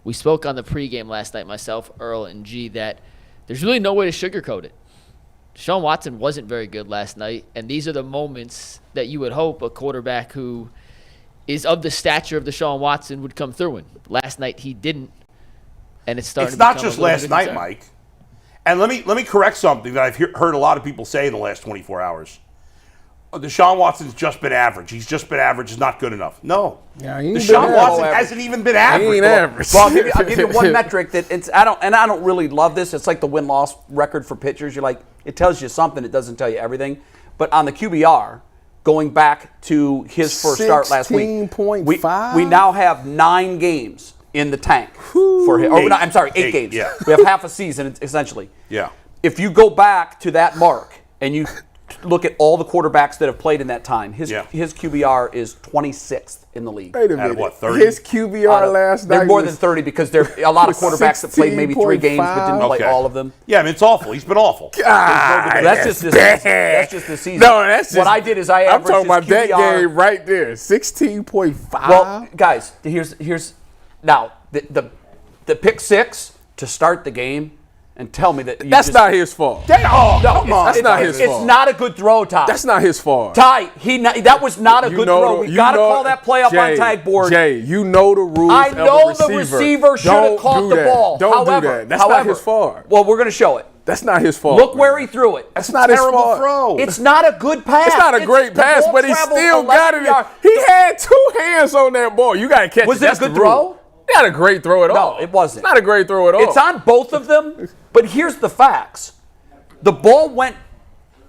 We spoke on the pregame last night, myself, Earl, and G, that there's really no way to sugarcoat it. Deshaun Watson wasn't very good last night, and these are the moments that you would hope a quarterback who is of the stature of Deshaun Watson would come through in. Last night he didn't, and it's starting. It's not just last night, Mike. And let me correct something that I've heard a lot of people say in the last 24 hours. Deshaun Watson's just been average. He's just been average. Is not good enough. No, Deshaun Watson hasn't even been average. He ain't average. Well, I'll give you one metric that I don't really love this. It's like the win-loss record for pitchers. You're like, it tells you something. It doesn't tell you everything. But on the QBR, going back to his first start last week, 16.5. we now have 9 games in the tank for him. I'm sorry, 8 games. Yeah. We have half a season essentially. Yeah. If you go back to that mark and you look at all the quarterbacks that have played in that time, his QBR is 26th in the league. Wait a minute. What, 30? His QBR last night They're more than 30 because there are a lot of quarterbacks that played maybe 3 games but didn't play all of them. Yeah, I mean, it's awful. He's been awful. That's just this season. That's just this season. No, that's just, what I did is I averaged I'm talking about his QBR. that game right there, 16.5. Well, guys, here's now the pick 6 to start the game. And tell me that that's not his fault. No, come on. That's not his fault. It's not a good throw, Ty. That's not his fault. Ty, that was not a good throw. We got to call that play up on tag board. Jay, you know the rules. I know the receiver should have caught the ball. Don't do that. That's not his fault. Well, we're going to show it. That's not his fault. Look where he threw it. That's not his fault. Throw. It's not a good pass. It's not a great pass, but he still got it. He had 2 hands on that ball. You got to catch it. Was it a good throw? Not a great throw at all. No, it wasn't. Not a great throw at all. It's on both of them, but here's the facts. The ball went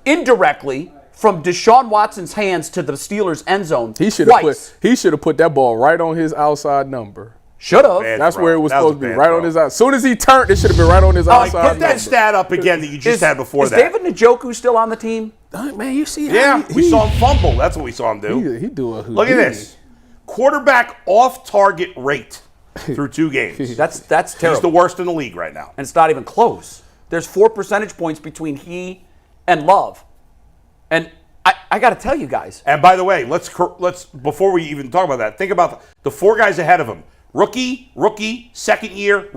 indirectly from Deshaun Watson's hands to the Steelers' end zone He should have put that ball right on his outside number. Should have. That's where it was supposed to be, right on his outside. As soon as he turned, it should have been right on his outside number. Put that stat up again that you just had before that. Is David Njoku still on the team? Man, you see how we saw him fumble. That's what we saw him do. He do a Houdini. Look at this. Quarterback off-target rate through 2 games. That's terrible. He's the worst in the league right now. And it's not even close. There's 4 percentage points between he and Love. And I got to tell you guys. And by the way, let's before we even talk about that, think about the 4 guys ahead of him. Rookie, second year,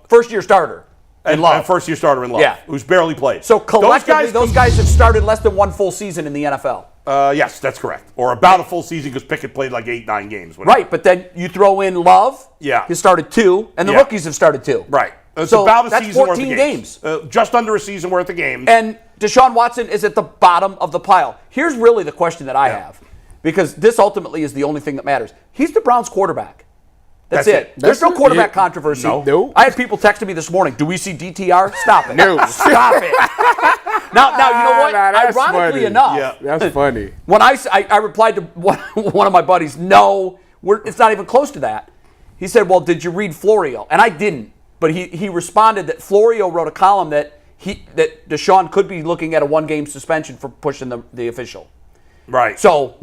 first year starter. And first year starter in Love, who's barely played. So collectively, those guys have started less than 1 full season in the NFL. Yes, that's correct. Or about a full season because Pickett played like 8-9 games. Whatever. Right, but then you throw in Love. Yeah. He started 2, and the rookies have started 2. Right. It's so about a that's season 14 worth of games. Just under a season worth of games. And Deshaun Watson is at the bottom of the pile. Here's really the question that I have, because this ultimately is the only thing that matters. He's the Browns quarterback. That's it. There's no quarterback controversy. No. I had people texting me this morning, do we see DTR? Stop it. No. Stop it. Now, you know what? Ironically enough, that's funny. When I replied to one of my buddies, no, it's not even close to that. He said, well, did you read Florio? And I didn't. But he responded that Florio wrote a column that Deshaun could be looking at a 1-game suspension for pushing the official. Right. So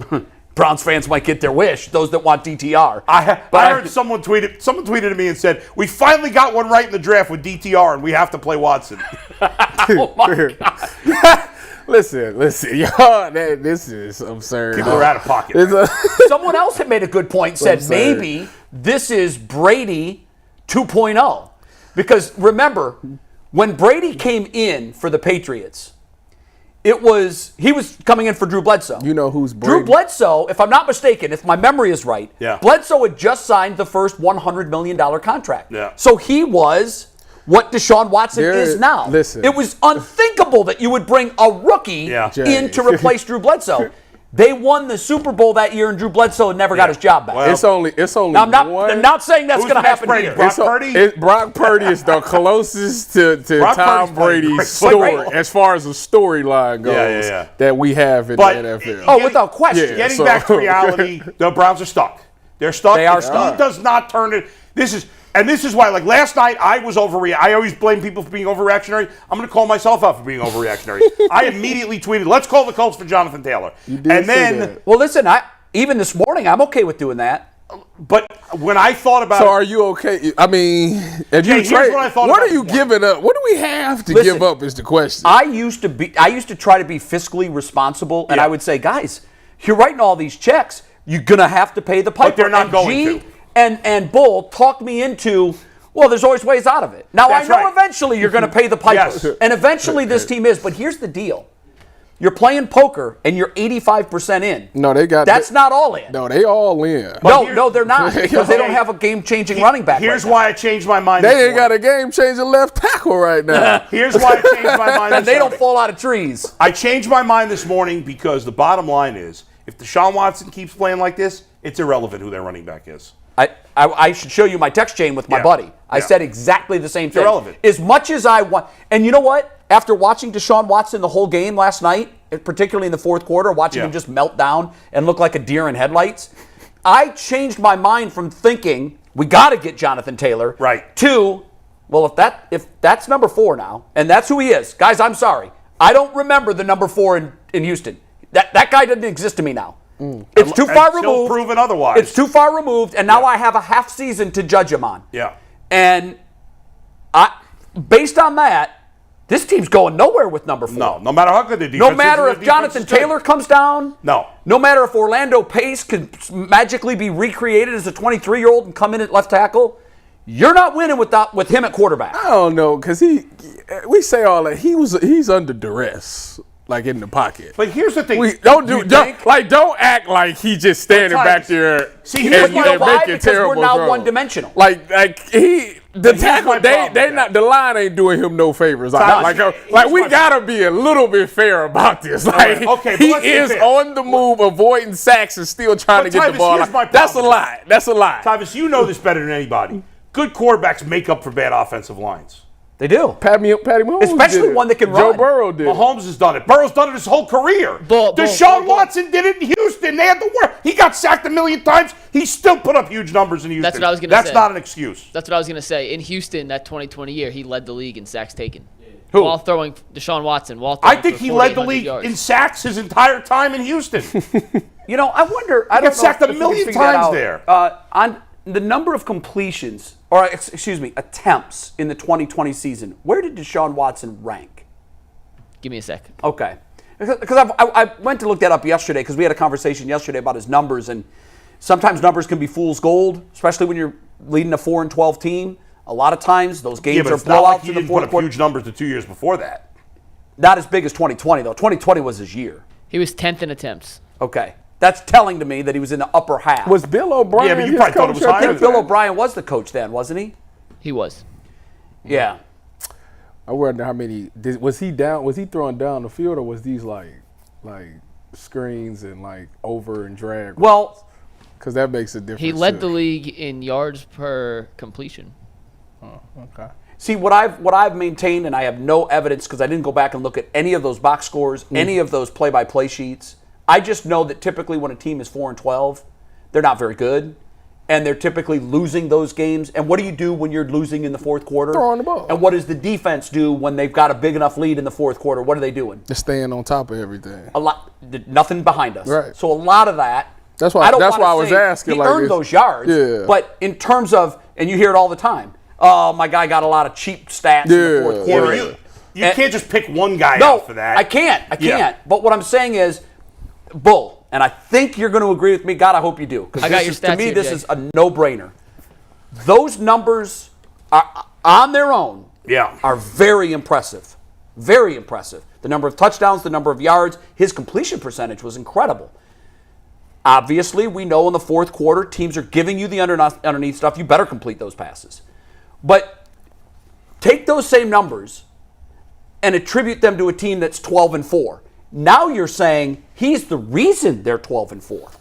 Browns fans might get their wish, those that want DTR. I heard someone tweeted to me and said, we finally got one right in the draft with DTR and we have to play Watson. Oh my God. Listen, y'all, this is absurd. People are out of pocket. Someone else had made a good point, said maybe this is Brady 2.0. Because remember, when Brady came in for the Patriots, he was coming in for Drew Bledsoe. You know who's Brady? Drew Bledsoe, if I'm not mistaken, if my memory is right, Bledsoe had just signed the first $100 million contract. Yeah. So he was what Deshaun Watson is now. Listen. It was unthinkable that you would bring a rookie in to replace Drew Bledsoe. They won the Super Bowl that year, and Drew Bledsoe never got his job back. Well, it's only now, I'm not saying that's going to happen here. Brock Purdy? Brock Purdy is the closest to Tom Brady's story as far as the storyline goes that we have in the NFL. Oh, without question. Getting back to reality, the Browns are stuck. They're stuck. They are stuck. He does not turn it. This is why, like last night, I was overreacting. I always blame people for being overreactionary. I'm going to call myself out for being overreactionary. I immediately tweeted, "Let's call the Colts for Jonathan Taylor." And then, well, listen, even this morning, I'm okay with doing that. But when I thought about, so are you okay? I mean, if Jay, you trade, what are you giving up? What do we have to give up? Is the question. I used to try to be fiscally responsible, and I would say, guys, you're writing all these checks. You're going to have to pay the piper. But they're not going to. And Bull talked me into Well, there's always ways out of it. Now, That's I know right. eventually you're going to pay the piper. Yes. And eventually this team is. But here's the deal. You're playing poker, and you're 85% in. No, That's not all in. No, they all in. No, they're not, because they don't have a game-changing running back. Here's right why I changed my mind. They ain't got a game-changing left tackle right now. Here's why I changed my mind. And they don't fall out of trees. I changed my mind this morning because the bottom line is, if Deshaun Watson keeps playing like this, it's irrelevant who their running back is. I should show you my text chain with my buddy. I said exactly the same thing. Irrelevant. As much as I want, and you know what? After watching Deshaun Watson the whole game last night, particularly in the fourth quarter, watching him just melt down and look like a deer in headlights, I changed my mind from thinking we got to get Jonathan Taylor to, well, if that's number 4 now, and that's who he is, guys, I'm sorry, I don't remember the number 4 in Houston. That guy doesn't exist to me now. It's too far removed. Proven otherwise. It's too far removed, and now I have a half season to judge him on. Yeah. And based on that, this team's going nowhere with number 4. No matter how good the defense is. No matter if Jonathan Taylor comes down. No. No matter if Orlando Pace could magically be recreated as a 23-year-old and come in at left tackle. You're not winning with him at quarterback. I don't know, because we say all that. He's under duress, like in the pocket. But here's the thing. Don't act like he just standing back there. See, but you know why? Because we're now one-dimensional. The tackle, the line ain't doing him no favors. We gotta be a little bit fair about this. He is on the move, avoiding sacks and still trying to get the ball. That's a lie. That's a lie. Tyvus, you know this better than anybody. Good quarterbacks make up for bad offensive lines. They do. Patty Mahomes, especially one that can run. Joe Burrow did. Mahomes has done it. Burrow's done it his whole career. Deshaun Watson did it in Houston. They had the work. He got sacked 1,000,000 times. He still put up huge numbers in Houston. That's what I was going to say. That's not an excuse. That's what I was going to say. In Houston, that 2020 year, he led the league in sacks taken. Who? While throwing Deshaun Watson. I think he led the league in sacks his entire time in Houston. I wonder. I got sacked 1,000,000 times there. On the number of completions, or excuse me, attempts in the 2020 season, where did Deshaun Watson rank? Give me a second. Okay. Because I went to look that up yesterday because we had a conversation yesterday about his numbers, and sometimes numbers can be fool's gold, especially when you're leading a 4-12 team. A lot of times those games are blowouts in the fourth quarter. He put up huge numbers the 2 years before that. Not as big as 2020, though. 2020 was his year. He was 10th in attempts. Okay. That's telling to me that he was in the upper half. Was Bill O'Brien? Yeah, but you probably thought it was higher. I think Bill O'Brien was the coach then, wasn't he? He was. Yeah. I wonder how many. Was he down? Was he throwing down the field, or was these like screens and over and drag? Well, because that makes a difference. He led the league in yards per completion. Oh, okay. See, what I've maintained, and I have no evidence because I didn't go back and look at any of those box scores, any of those play-by-play sheets. I just know that typically when a team is 4-12, they're not very good, and they're typically losing those games. And what do you do when you're losing in the fourth quarter? Throwing the ball. And what does the defense do when they've got a big enough lead in the fourth quarter? What are they doing? They're staying on top of everything. A lot, nothing behind us. Right. So a lot of that. That's why I was asking. He earned those yards. Yeah. But in terms of, and you hear it all the time. Oh, my guy got a lot of cheap stats in the fourth quarter. You can't just pick one guy out for that. I can't. But what I'm saying is, Bull, and I think you're going to agree with me. God, I hope you do. I got your stats to me, here, this Jay. is a no-brainer. Those numbers are on their own are very impressive. Very impressive. The number of touchdowns, the number of yards, his completion percentage was incredible. Obviously, we know in the fourth quarter, teams are giving you the underneath stuff. You better complete those passes. But take those same numbers and attribute them to a team that's 12-4. Now you're saying he's the reason they're 12-4.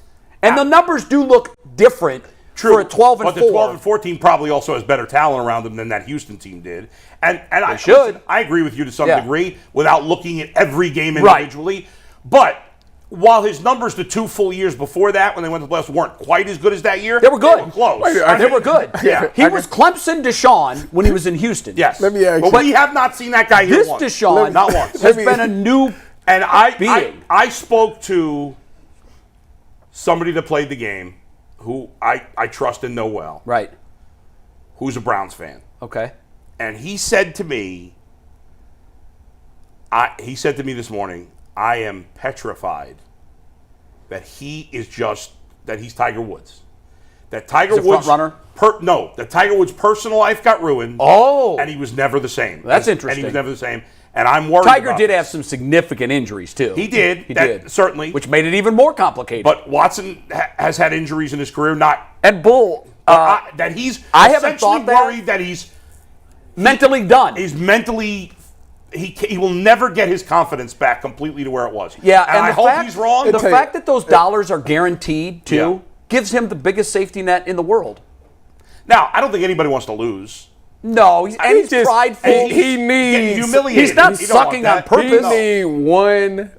And the numbers do look different for a 12-4. But the 12-4 team probably also has better talent around them than that Houston team did. And I should. Listen, I agree with you to some degree without looking at every game individually. Right. But while his numbers the 2 full years before that, when they went to the playoffs, weren't quite as good as that year, they were good. They were close. They were good. Yeah. He was Clemson Deshaun when he was in Houston. Yes. Let me ask you. But we have not seen that guy here once. This Deshaun not once. has been a new and being. I spoke to somebody that played the game who I trust and know well. Right. Who's a Browns fan. Okay. And he said to me, this morning, I am petrified that he's Tiger Woods. that Tiger He's a Woods front runner? that Tiger Woods' personal life got ruined. Oh. And he was never the same. That's And interesting. he was never the same. And I'm worried Tiger about did this. have some significant injuries, too. He did. He That did. certainly. Which made it even more complicated. But Watson has had injuries in his career, And Bull, that he's I haven't essentially thought that. worried that he's mentally done. He's mentally. He will never get his confidence back completely to where it was. Yeah, and I hope he's wrong. The fact that those dollars are guaranteed, too, Yeah. gives him the biggest safety net in the world. Now, I don't think anybody wants to lose. No, he's prideful. He needs. Humiliated. He's not He don't want sucking that. on purpose. He need one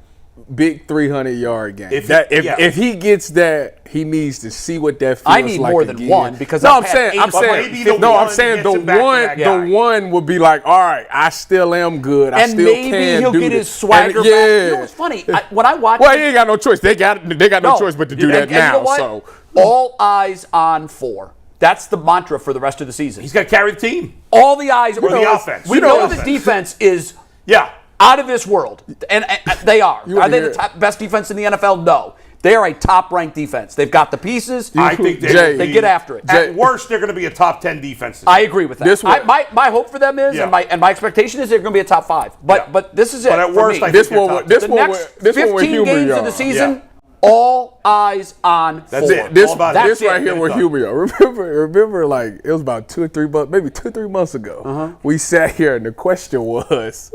big 300-yard game. If If he gets that, he needs to see what that feels I need like more than again. one because no, I've had I'm eight- maybe the saying one the gets him back to one that guy. the one will be like, all right, I still am good. I And still maybe can he'll do get this. his swagger And, back. yeah. You know what's funny? When I watch Well, he ain't got no choice. They got no choice but to do that and now. You know what? So all eyes on 4. That's the mantra for the rest of the season. He's got to carry the team. All the eyes Or the offense. We You know know the offense. defense is Yeah. out of this world, and they are. You Are wanna they hear the it? best defense in the NFL? No. They are a top-ranked defense. They've got the pieces. I think Jay, they get after it. At worst, they're going to be a top 10 defense. I agree with that. This one- my hope for them is, Yeah. and my expectation is they're going to be a top 5. But this is it. But at for worst, me. I think this they're one, top this the one, next this one with 15 humor, games y'all. of the season, Yeah. all eyes on 4. That's it. This, All about this it. right here Get it with done. humor, y'all. Remember, like it was about 2 or 3 months, maybe 2 or 3 months ago. We sat here and the question was,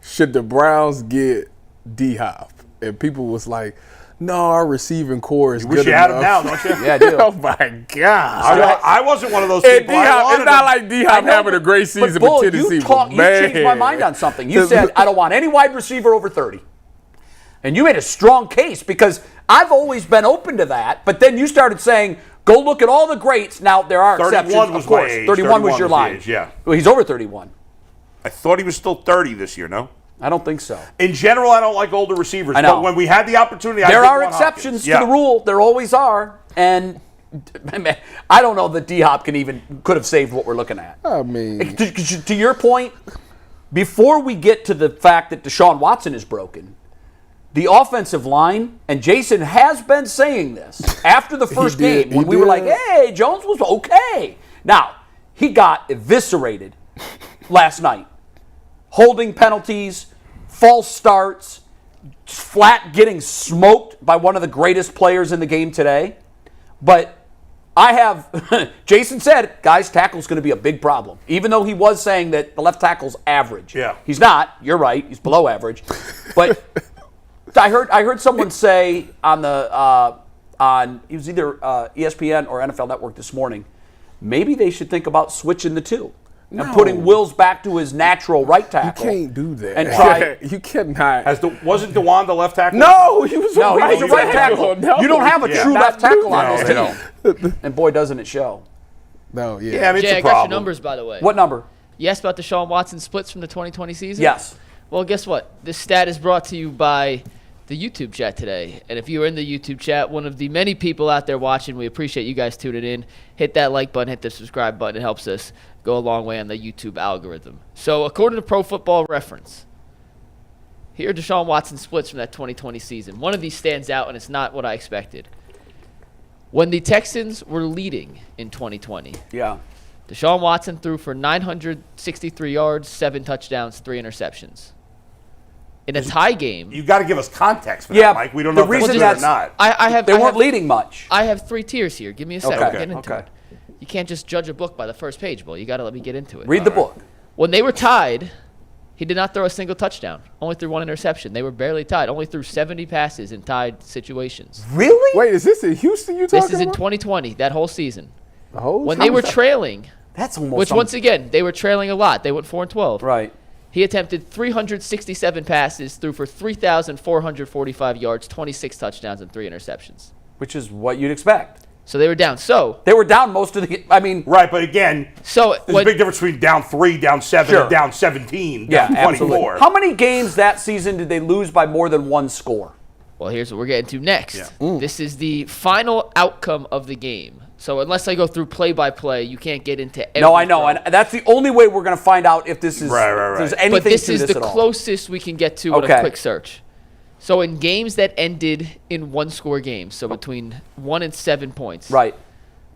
should the Browns get D-Hop? And people was like, no, our receiving core is You good wish you had him enough. now, don't you? Yeah, I do. Oh my God! I wasn't one of those And people. I D-Hop, wanted it's not him. like D-Hop having a great season, But Bull, Tennessee. you but man. changed my mind on something. You said, I don't want any wide receiver over 30. And you made a strong case because I've always been open to that. But then you started saying, go look at all the greats. Now, there are 31 exceptions, was of course. my age. 31 was 31 your was the line. age, yeah. Well, he's over 31. I thought he was still 30 this year, no? I don't think so. In general, I don't like older receivers. I know. But when we had the opportunity, I There did are want exceptions Hopkins. to the rule. There always are. And I don't know that D-Hop could have saved what we're looking at. I mean, To your point, before we get to the fact that Deshaun Watson is broken, the offensive line, and Jason has been saying this after the first did, game when he we were did. like, hey, Jones was okay. Now, he got eviscerated last night. Holding penalties, false starts, flat getting smoked by one of the greatest players in the game today. But I have, Jason said, guys, tackle's going to be a big problem. Even though he was saying that the left tackle's average. Yeah. He's not. You're right. He's below average. But I heard someone say on it was either ESPN or NFL Network this morning, maybe they should think about switching the two. And putting Wills back to his natural right you tackle. can't do that. And try. You cannot. Wasn't DeWan the left tackle? No, he was No, a he was a right tackle. No. You don't have a Yeah. true left tackle on No, this they team. And boy, doesn't it show. No, yeah. Yeah, I mean, Jay, it's I a got your problem. numbers, by the way. What number? You asked about the Deshaun Watson splits from the 2020 season? Yes. Well, guess what? This stat is brought to you by the YouTube chat today. And if you are in the YouTube chat, one of the many people out there watching, we appreciate you guys tuning in. Hit that like button, hit the subscribe button. It helps us go a long way on the YouTube algorithm. So according to Pro Football Reference, here are Deshaun Watson splits from that 2020 season. One of these stands out, and it's not what I expected. When the Texans were leading in 2020, Yeah. Deshaun Watson threw for 963 yards, 7 touchdowns, 3 interceptions. In a tie game, You got to give us context for Yeah, that, Mike. We don't the know if that's reason true or that's- not. They weren't leading much. I have 3 tiers here. Give me a second. Okay, Get into okay. it. You can't just judge a book by the first page, Bull. You got to let me get into it. Read the book. When they were tied, he did not throw a single touchdown. Only threw 1 interception. They were barely tied. Only threw 70 passes in tied situations. Really? Wait, is this in Houston you talking This is in about? 2020, that whole season. The whole When time? they were trailing, That's almost which once again, they were trailing a lot. They went 4-12. Right. He attempted 367 passes, threw for 3,445 yards, 26 touchdowns, and 3 interceptions. Which is what you'd expect. So they were down. So They were down most of the. I mean, Right, but again, there's a when, big difference between down 3, down 7, Sure. and down 17, yeah, down absolutely. 24. How many games that season did they lose by more than 1 score? well, here's what we're getting to next. Yeah. This is the final outcome of the game. So unless I go through play-by-play, you can't get into every No, I know, throw. and that's the only way we're going to find out if this is. Right. If there's But anything But this to is this the at all. closest we can get to with Okay. a quick search. So in games that ended in 1-score games, so between 1 and 7 points, Right.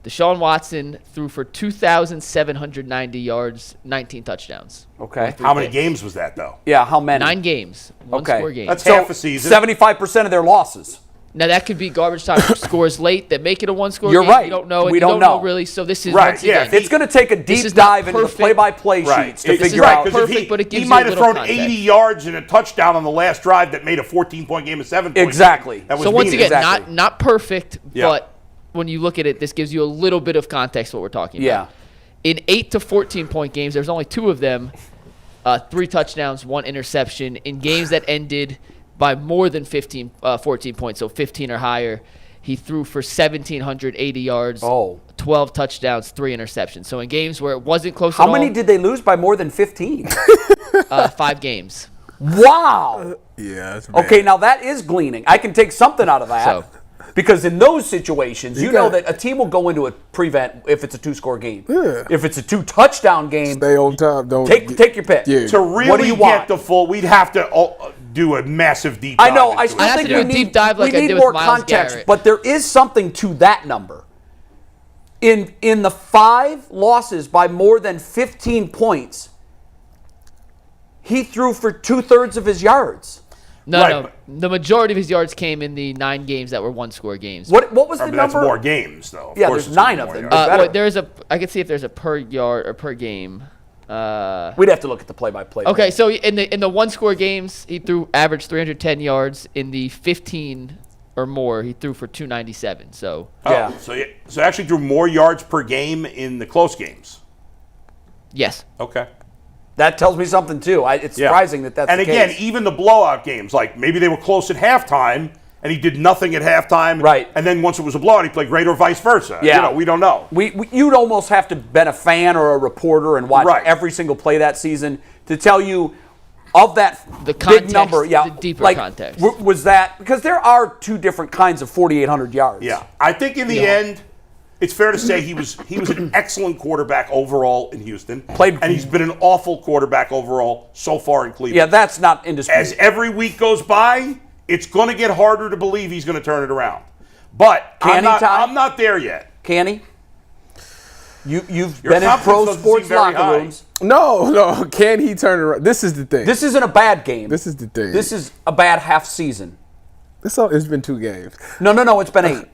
Deshaun Watson threw for 2,790 yards, 19 touchdowns. Okay. How many games was that, though? Yeah, how many? 9 games. One score game. That's half a season. 75% of their losses. Now, that could be garbage time scores late that make it a one-score You're game. right. You don't know. We You don't know. really. So this is Right, once yeah. again, It's going to take a deep is not dive into the perfect. play-by-play sheets to This is figure right, out. because Perfect, but it gives he you might a have little thrown context. 80 yards and a touchdown on the last drive that made a 14-point game a 7-point Exactly. game. That was So once again, meaningless. Exactly. not perfect, Yeah. but when you look at it, this gives you a little bit of context what we're talking Yeah. about. In 8 to 14-point games, there's only 2 of them, 3 touchdowns, 1 interception. In games that ended by more than 14 points, so 15 or higher, he threw for 1,780 yards, 12 touchdowns, 3 interceptions. So in games where it wasn't close at all. How many did they lose by more than 15? 5 games. Wow. Yeah. That's bad. Okay, now that is gleaning. I can take something out of that. So- Because in those situations, you know got- that a team will go into a prevent if it's a 2-score game. Yeah. If it's a 2-touchdown game, Stay on top. Don't take your pick. Yeah. To What do really you get want? the full, we'd have to do a massive deep I dive. know. into I it. still I'd have think to do we a need, deep dive like we I need did with more Myles context, Garrett. but there is something to that number. In the 5 losses by more than 15 points, he threw for 2/3 of his yards. No, Right, no. but- The majority of his yards came in the 9 games that were one-score games. What was the I mean, that's number? more games, though. Of Yeah, course there's it's 9 more of them. yards. better. Well, there's a. I can see if there's a per yard or per game. We'd have to look at the play-by-play. Okay, so in the one-score games, he averaged 310 yards. In the 15 or more, he threw for 297. So Yeah. So actually drew more yards per game in the close games. yes, Okay. That tells me something too. It's Yeah. surprising that's And the again, case. even the blowout games, like maybe they were close at halftime and he did nothing at halftime. Right. And then once it was a blowout, he played great or vice versa. Yeah. You know, we don't know. You'd almost have to been a fan or a reporter and watch Right. every single play that season to tell you of that The big context, number. Yeah, the deeper like, context. Was that because there are 2 different kinds of 4,800 yards? Yeah. I think in the end, it's fair to say he was an excellent quarterback overall in Houston. And he's been an awful quarterback overall so far in Cleveland. Yeah, that's not indisputed. As every week goes by, it's going to get harder to believe he's going to turn it around. But Can he, Tom? I'm not there yet. Can he? You've Your been in confidence pro doesn't sports seem very locker high. rooms. No. Can he turn it around? This is the thing. This isn't a bad game. This is the thing. This is a bad half season. It's been 2 games. No. It's been 8.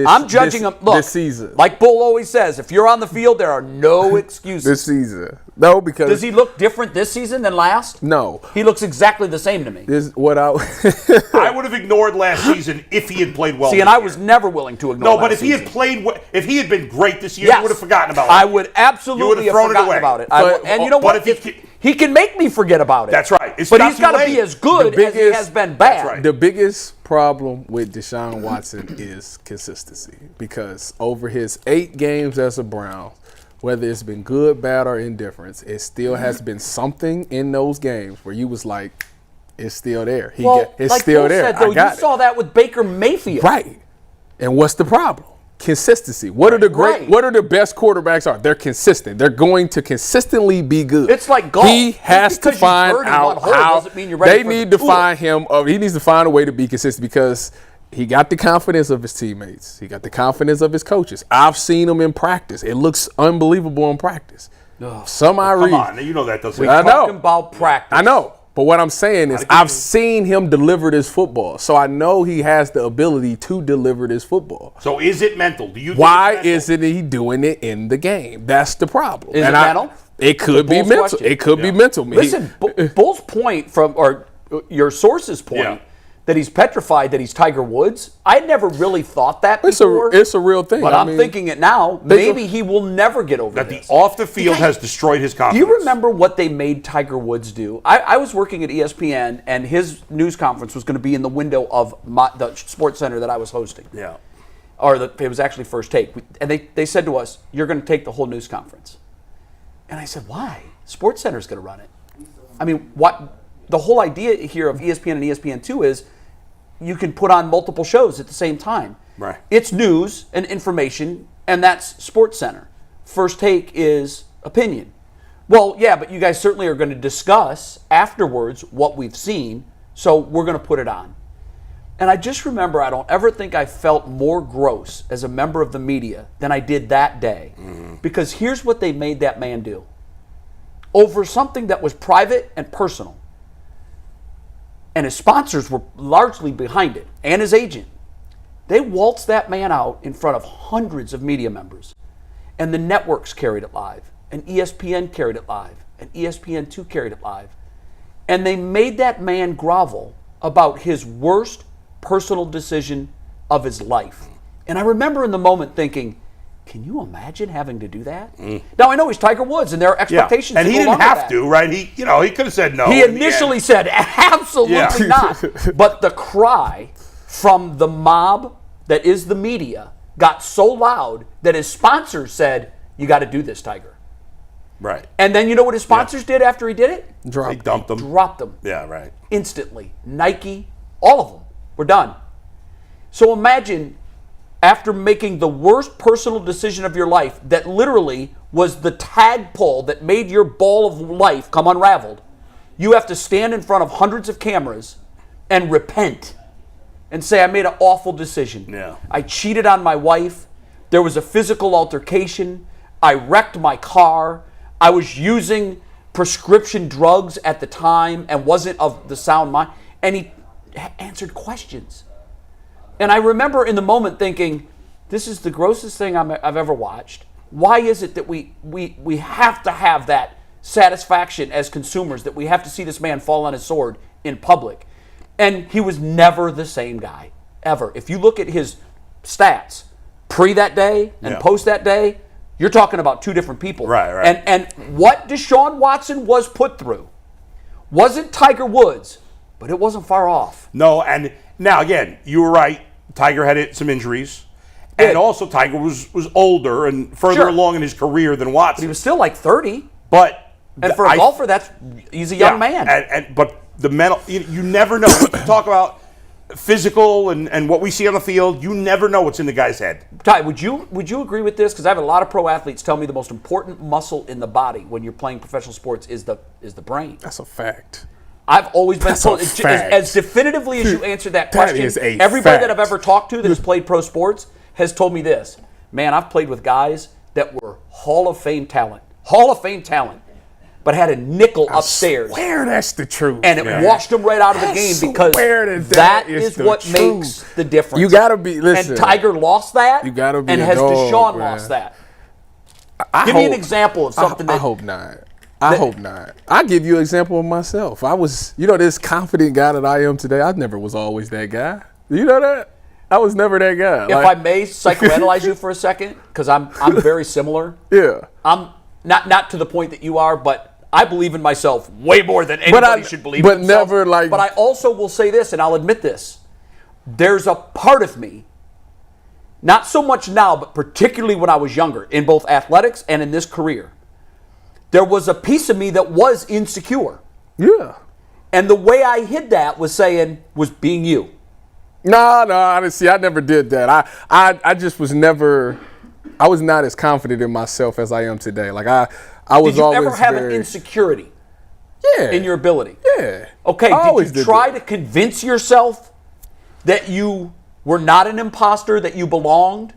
I'm judging him. Look, this season. like Bull always says, if you're on the field, there are no excuses. This season. No, because Does he look different this season than last? No. He looks exactly the same to me. This what I I would have ignored last season if he had played well. See, this and I year. was never willing to ignore No, but last if he had season. played, if he had been great this year, Yes. you would have forgotten about it. I would You absolutely would have have thrown it forgotten away. about it. But- And you know but what? if He can make me forget about it. That's right. It's but not he's too got to late. be as good The as he biggest- has been bad. That's right. The biggest problem with Deshaun Watson is consistency because over his 8 games as a Brown, whether it's been good, bad, or indifference, it still has been something in those games where you was like, it's still there. It's like still Bill there. said, though, I got you it. saw that with Baker Mayfield. Right. And what's the problem? Consistency. What are the best quarterbacks are? They're consistent. They're going to consistently be good. It's like golf. He has Just to because you find birdied out one hole how doesn't mean you're ready they for the need to tour. find him. He needs to find a way to be consistent because he got the confidence of his teammates. He got the confidence of his coaches. I've seen him in practice. It looks unbelievable in practice. Come on, you know that doesn't. I know. Talking about practice. I know. But what I'm saying is I've seen him deliver this football. So I know he has the ability to deliver this football. So is it mental? Do you? Think Why it's mental? isn't he doing it in the game? That's the problem. Is it mental? It could be Bull's mental. question. It could be mental. Listen, Bull's point or your source's point Yeah. that he's petrified that he's Tiger Woods. I never really thought that before. It's a real thing. But I'm thinking it now. Maybe he will never get over That the this. off the field has destroyed his Do confidence. you remember what they made Tiger Woods do? I was working at ESPN, and his news conference was going to be in the window of the sports center that I was hosting. Yeah. It was actually First Take. And they said to us, you're going to take the whole news conference. And I said, why? Sports Center's going to run it. I mean, what? The whole idea here of ESPN and ESPN2 is you can put on multiple shows at the same time. Right. It's news and information, and that's Sports Center. First Take is opinion. Well, yeah, but you guys certainly are going to discuss afterwards what we've seen, so we're going to put it on. And I just remember, I don't ever think I felt more gross as a member of the media than I did that day. Because here's what they made that man do. Over something that was private and personal. And his sponsors were largely behind it, and his agent. They waltzed that man out in front of hundreds of media members. And the networks carried it live. And ESPN carried it live. And ESPN2 carried it live. And they made that man grovel about his worst personal decision of his life. And I remember in the moment thinking, can you imagine having to do that? Now, I know he's Tiger Woods, and there are expectations. And he didn't have to, right? He could have said no. He initially said absolutely not. But the cry from the mob that is the media got so loud that his sponsors said, you got to do this, Tiger. Right. And then you know what his sponsors did after he did it? They dumped him. Dropped him. Yeah, right. Instantly. Nike, all of them were done. So imagine, after making the worst personal decision of your life that literally was the tadpole that made your ball of life come unraveled, you have to stand in front of hundreds of cameras and repent and say, I made an awful decision. Yeah. I cheated on my wife. There was a physical altercation. I wrecked my car. I was using prescription drugs at the time and wasn't of the sound mind. And he answered questions. And I remember in the moment thinking, this is the grossest thing I've ever watched. Why is it that we have to have that satisfaction as consumers, that we have to see this man fall on his sword in public? And he was never the same guy, ever. If you look at his stats, pre that day and post that day, you're talking about two different people. Right. And what Deshaun Watson was put through wasn't Tiger Woods, but it wasn't far off. No, and now again, you were right. Tiger had some injuries. And also Tiger was older and further along in his career than Watson. But he was still like 30. And for a golfer, he's a young man. But the mental, you never know. You talk about physical and what we see on the field, you never know what's in the guy's head. Ty, would you agree with this? Because I have a lot of pro athletes tell me the most important muscle in the body when you're playing professional sports is the brain. That's a fact. I've always been told, as definitively as you answered that question, everybody that I've ever talked to that has played pro sports has told me this. Man, I've played with guys that were Hall of Fame talent, but had a nickel upstairs. I swear that's the truth. And it washed them right out of the game because that is what makes the difference. You got to be, listen. And Tiger lost that. You got to be and has Deshaun lost that? Give me an example of something I hope not. I hope not. I'll give you an example of myself. I was, this confident guy that I am today, I never was always that guy. You know that? I was never that guy. If I may psychoanalyze you for a second, because I'm very similar. Yeah. I'm not to the point that you are, but I believe in myself way more than anybody should believe in themselves. But I also will say this, and I'll admit this. There's a part of me, not so much now, but particularly when I was younger, in both athletics and in this career, there was a piece of me that was insecure. Yeah. And the way I hid that was being you. No, honestly, I never did that. I just was never, I was not as confident in myself as I am today. Like I was always. Did you ever have an insecurity? Yeah. In your ability? Yeah. Okay, did you try to convince yourself that you were not an imposter, that you belonged,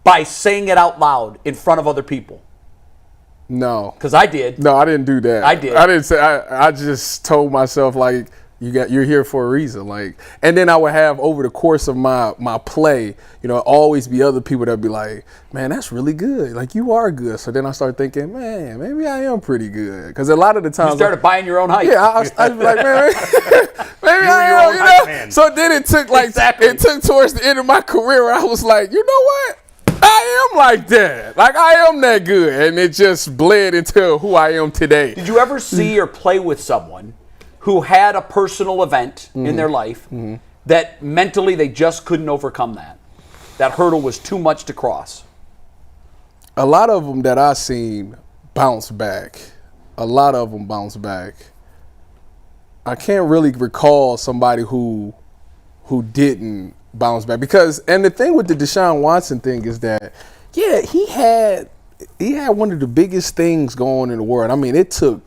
by saying it out loud in front of other people? No. Because I did. No, I didn't do that. I did. I didn't say, I just told myself, like, you're here for a reason. Like, and then I would have, over the course of my play, always be other people that be like, man, that's really good. Like, you are good. So then I started thinking, man, maybe I am pretty good. Because a lot of the times. You started buying your own hype. Yeah, I was like, man, maybe I am, So then it took it took towards the end of my career where I was like, you know what? I am like that. Like, I am that good. And it just bled into who I am today. Did you ever see or play with someone who had a personal event in their life that mentally they just couldn't overcome that? That hurdle was too much to cross. A lot of them that I seen bounce back. A lot of them bounce back. I can't really recall somebody who didn't bounce back, because, and the thing with the Deshaun Watson thing is that, yeah, he had one of the biggest things going in the world. I mean, it took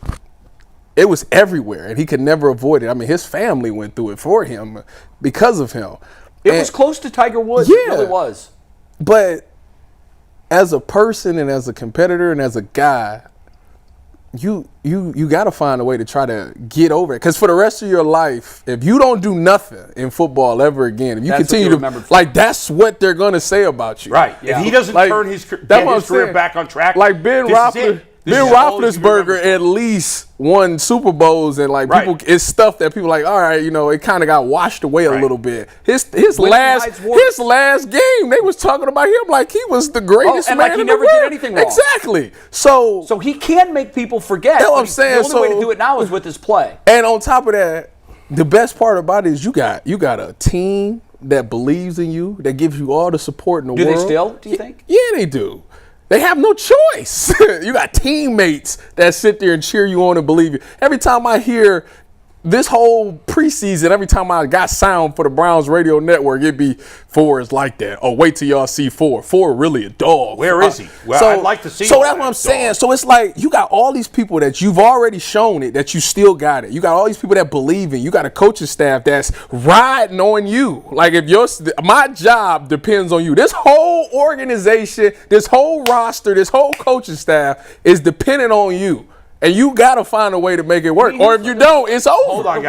it was everywhere, and he could never avoid it. I mean, his family went through it for him because of him. It was close to Tiger Woods. Yeah, it really was. But as a person and as a competitor and as a guy, you got to find a way to try to get over it. Because for the rest of your life, if you don't do nothing in football ever again, if you continue to, like, that's what they're going to say about you. Right. Yeah. If he doesn't turn his career back on track, like Ben Roethlisberger at least won Super Bowls, and like people, it's stuff that people like. All right, it kind of got washed away a little bit. His last game, they was talking about him like he was the greatest man like he in never the world. did anything wrong. Exactly. So he can make people forget. That's what I'm saying. The only way to do it now is with his play. And on top of that, the best part about it is you got a team that believes in you, that gives you all the support in the world. Do they still? Do you think? Yeah, they do. They have no choice. You got teammates that sit there and cheer you on and believe you. Every time I hear this whole preseason, every time I got sound for the Browns radio network, it'd be Ford like that. Oh, wait till y'all see Ford. Ford really a dog. Where is he? Well, I'd like to see him. So that's what I'm saying. So it's like you got all these people that you've already shown it, that you still got it. You got all these people that believe in you. Got a coaching staff that's riding on you. Like my job depends on you. This whole organization, this whole roster, this whole coaching staff is dependent on you. And you got to find a way to make it work. Or if you don't, it's over. Hold on, guys.